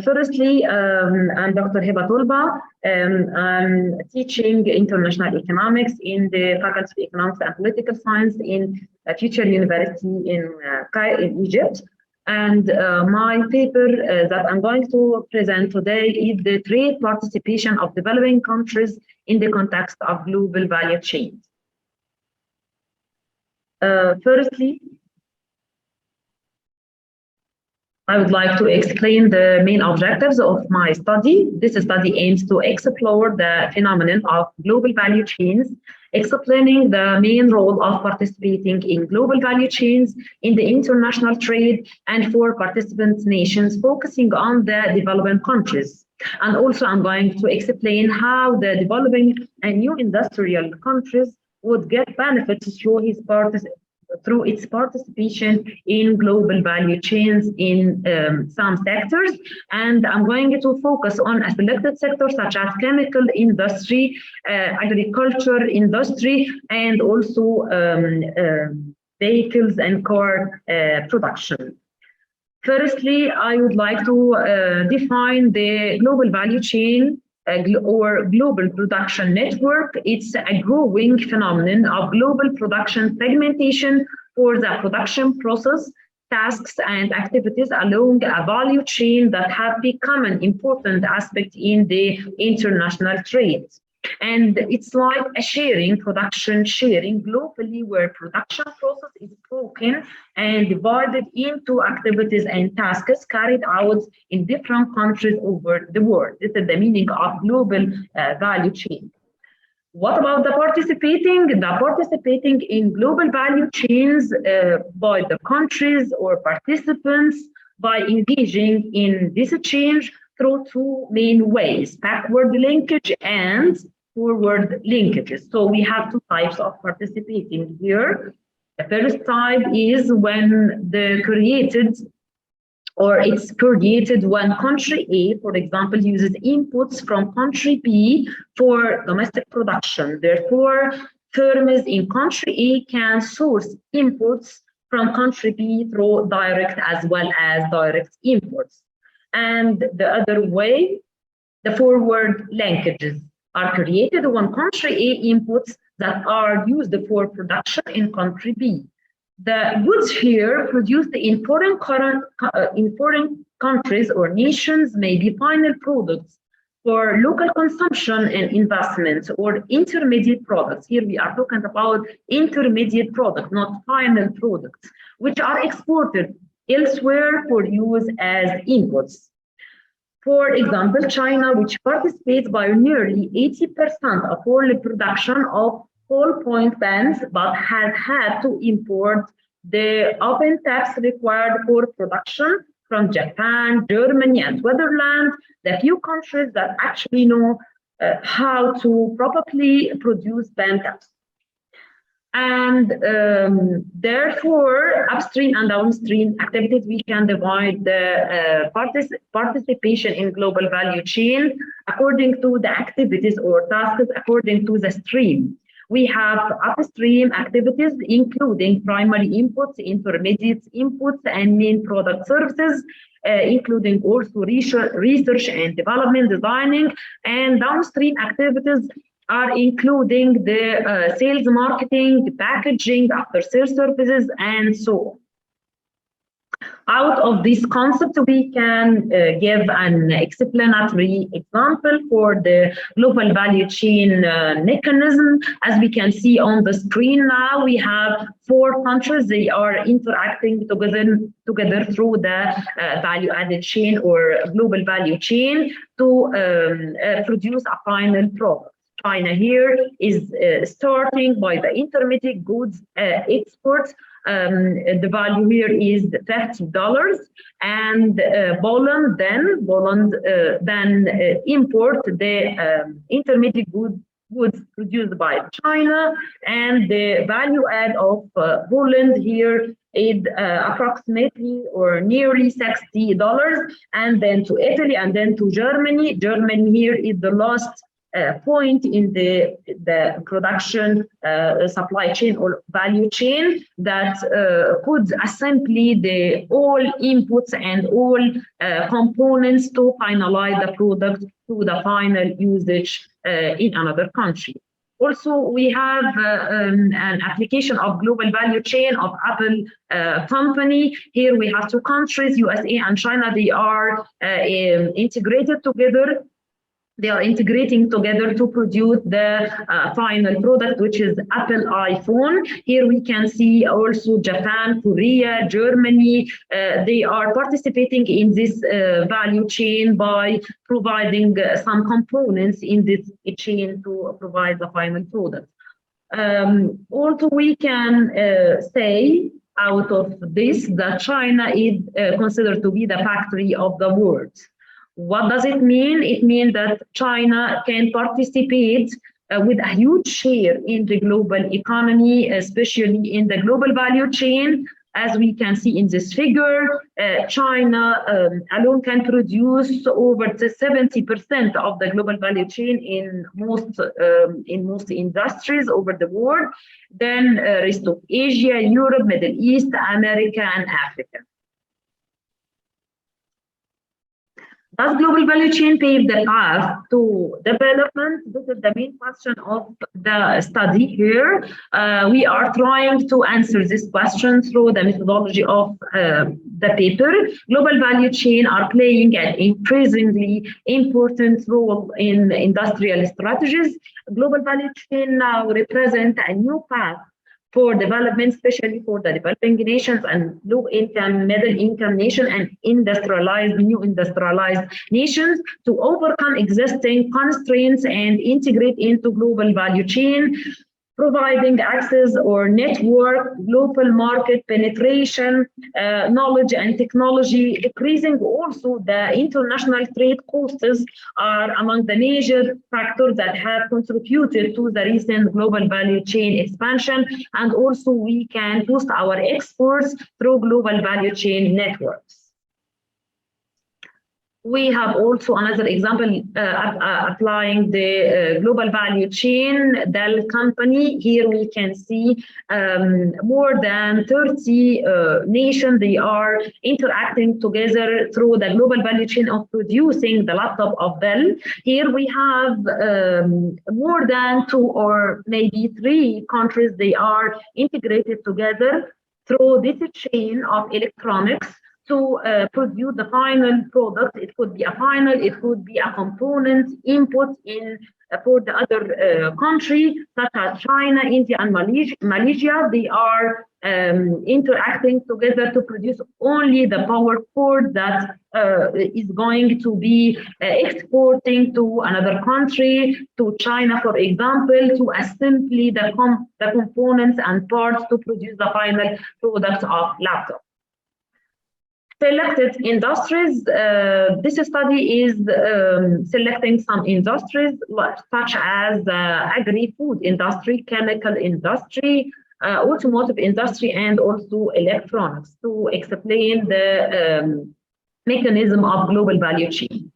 Firstly, I'm Dr. Heba Tolba. I'm teaching international economics in the Faculty of Economics and Political Science in Future University in Egypt. And my paper that I'm going to present today is the trade participation of developing countries in the context of global value chains. Firstly, I would like to explain the main objectives of my study. This study aims to explore the phenomenon of global value chains, explaining the main role of participating in global value chains in the international trade and for participant nations, focusing on the developing countries. And also I'm going to explain how the developing and new industrial countries would get benefits through its participation in global value chains in some sectors. And I'm going to focus on a selected sector such as chemical industry, agriculture industry, and also vehicles and car production. Firstly, I would like to define the global value chain or global production network. It's a growing phenomenon of global production segmentation for the production process, tasks, and activities along a value chain that have become an important aspect in the international trade. And it's like a production sharing globally, where production process is broken and divided into activities and tasks carried out in different countries over the world. This is the meaning of global value chain. What about the participating? The participating in global value chains by the countries or participants by engaging in this change through two main ways: backward linkage and forward linkages. So we have two types of participating here. The first type is when it's created when country A, for example, uses inputs from country B for domestic production. Therefore, firms in country A can source inputs from country B through direct as well as direct imports. And the other way, the forward linkages are created when country A inputs that are used for production in country B. The goods here produced in foreign countries or nations may be final products for local consumption and investment, or intermediate products. Here we are talking about intermediate products, not final products, which are exported elsewhere for use as inputs. For example, China, which participates by nearly 80% of world production of ballpoint pens, but has had to import the open taps required for production from Japan, Germany, and Switzerland, the few countries that actually know how to properly produce pen taps. And therefore, upstream and downstream activities, we can divide the participation in global value chain according to the activities or tasks according to the stream. We have upstream activities, including primary inputs, intermediate inputs, and main product services, including also research and development, designing, and downstream activities are including the sales, marketing, the packaging, after-sales services, and so on. Out of this concept, we can give an explanatory example for the global value chain mechanism. As we can see on the screen now, we have 4 countries. They are interacting together through the value-added chain or global value chain to produce a final product. China here is starting by the intermediate goods exports. The value here is $50, and Poland then import the intermediate goods produced by China, and the value add of Poland here is approximately or nearly $60, and then to Italy, and then to Germany. Germany here is the last point in the production supply chain or value chain that could assembly all inputs and all components to finalize the product to the final usage in another country. Also, we have an application of global value chain of Apple company. Here we have two countries, USA and China. They are integrated together. They are integrating together to produce the final product, which is Apple iPhone. Here we can see also Japan, Korea, Germany. They are participating in this value chain by providing some components in this chain to provide the final product. Also, we can say out of this that China is considered to be the factory of the world. What does it mean? It means that China can participate with a huge share in the global economy, especially in the global value chain. As we can see in this figure, China alone can produce over 70% of the global value chain in most industries over the world. Then rest of Asia, Europe, Middle East, America, and Africa. Does global value chain pave the path to development? This is the main question of the study here. We are trying to answer this question through the methodology of the paper. Global value chain are playing an increasingly important role in industrial strategies. Global value chain now represent a new path for development, especially for the developing nations and low-income, middle-income nations and new industrialized nations to overcome existing constraints and integrate into global value chain, providing access or network, global market penetration, knowledge and technology, decreasing also the international trade costs are among the major factors that have contributed to the recent global value chain expansion. And also we can boost our exports through global value chain networks. We have also another example applying the global value chain, Dell company. Here we can see more than 30 nations. They are interacting together through the global value chain of producing the laptop of Dell. Here we have more than 2 or maybe 3 countries. They are integrated together through this chain of electronics to produce the final product. It could be a final, it could be a component input in for the other country, such as China, India, and Malaysia. They are interacting together to produce only the power cord that is going to be exporting to another country, to China, for example, to assembly the components and parts to produce the final product of laptop. Selected industries. This study is selecting some industries such as agri-food industry, chemical industry, automotive industry, and also electronics to explain the mechanism of global value chain.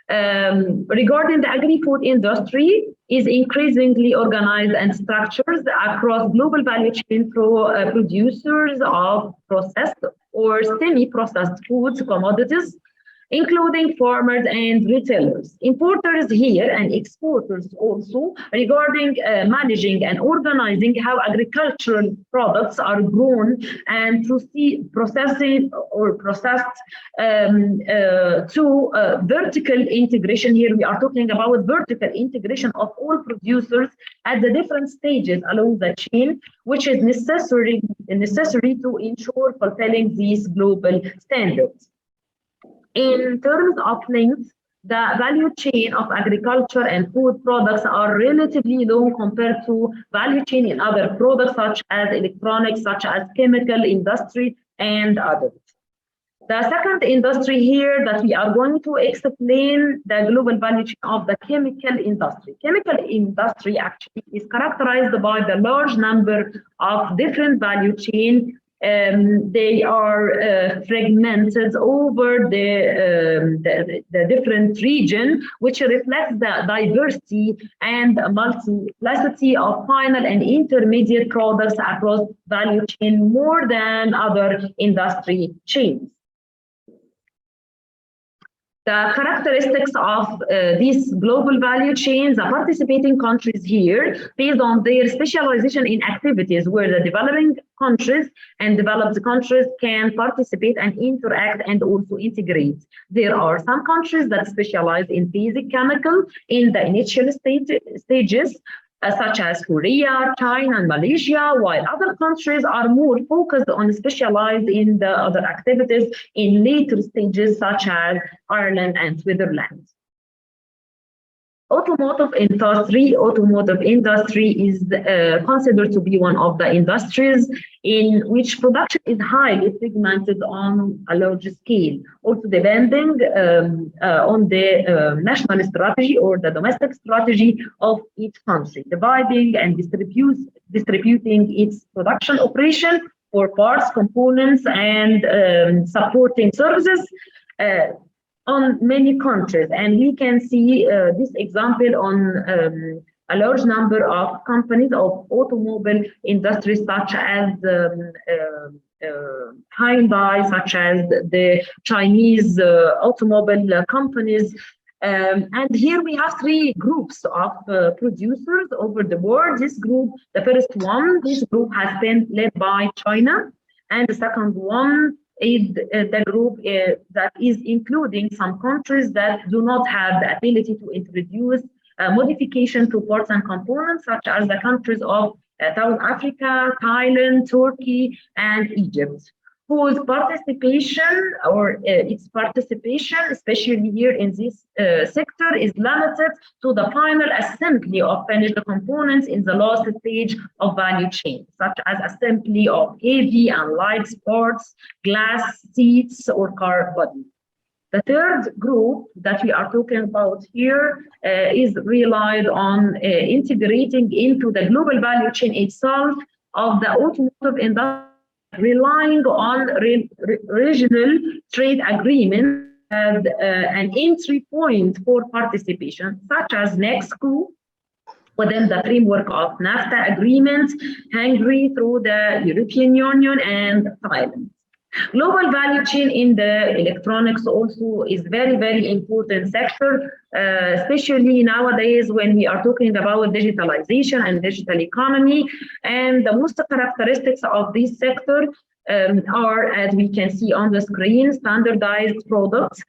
Regarding the agri-food industry, is increasingly organized and structured across global value chain through producers of processed or semi-processed foods, commodities, including farmers and retailers, importers here and exporters also, regarding managing and organizing how agricultural products are grown and processed to vertical integration. Here we are talking about vertical integration of all producers at the different stages along the chain, which is necessary to ensure fulfilling these global standards. In terms of length, the value chain of agriculture and food products are relatively low compared to value chain in other products such as electronics, such as chemical industry, and others. The second industry here that we are going to explain the global value chain of the chemical industry. Chemical industry actually is characterized by the large number of different value chain They are fragmented over the different region, which reflects the diversity and multiplicity of final and intermediate products across value chain more than other industry chains. The characteristics of these global value chains, the participating countries here, based on their specialization in activities where the developing countries and developed countries can participate and interact and also integrate. There are some countries that specialize in basic chemical in the initial stages, such as Korea, China, and Malaysia, while other countries are more focused on specialized in the other activities in later stages, such as Ireland and Switzerland. Automotive industry is considered to be one of the industries in which production is highly segmented on a large scale, also depending on the national strategy or the domestic strategy of each country, dividing and distributing its production operation for parts, components, and supporting services on many countries. And we can see this example on a large number of companies of automobile industry, such as Hyundai, such as the Chinese automobile companies. And here we have three groups of producers over the world. This group, the first one, this group has been led by China, and the second one is the group that is including some countries that do not have the ability to introduce modification to parts and components, such as the countries of South Africa, Thailand, Turkey, and Egypt, whose participation especially here in this sector, is limited to the final assembly of finished components in the last stage of value chain, such as assembly of heavy and light parts, glass, seats, or car body. The third group that we are talking about here is relied on integrating into the global value chain itself of the automotive industry, relying on regional trade agreements as an entry point for participation, such as Mexico within the framework of NAFTA agreement, Hungary through the European Union, and Thailand. Global value chain in the electronics also is very, very important sector, especially nowadays when we are talking about digitalization and digital economy. And the most characteristics of this sector are, as we can see on the screen, standardized products,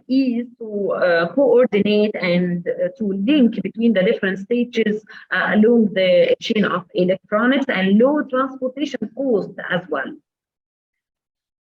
is to coordinate and to link between the different stages along the chain of electronics, and low transportation cost as well.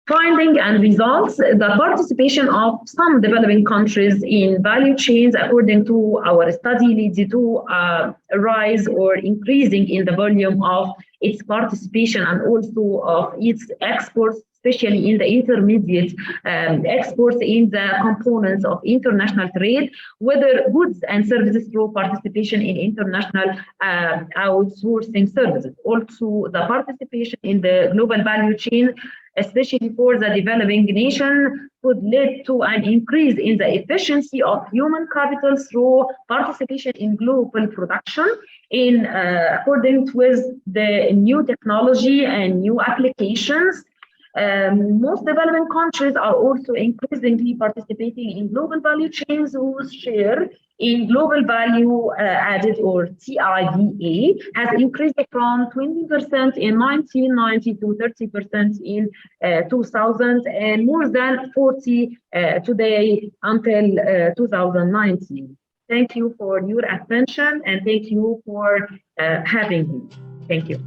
Finding and results, the participation of some developing countries in value chains, according to our study, leads to a rise or increasing in the volume of its participation and also of its exports, especially in the intermediate exports in the components of international trade, whether goods and services through participation in international outsourcing services. Also, the participation in the global value chain, especially for the developing nation, could lead to an increase in the efficiency of human capital through participation in global production in accordance with the new technology and new applications. Most developing countries are also increasingly participating in global value chains, whose share in global value added, or CIVA, has increased from 20% in 1990 to 30% in 2000, and more than 40 today until 2019. Thank you for your attention, and thank you for having me. Thank you.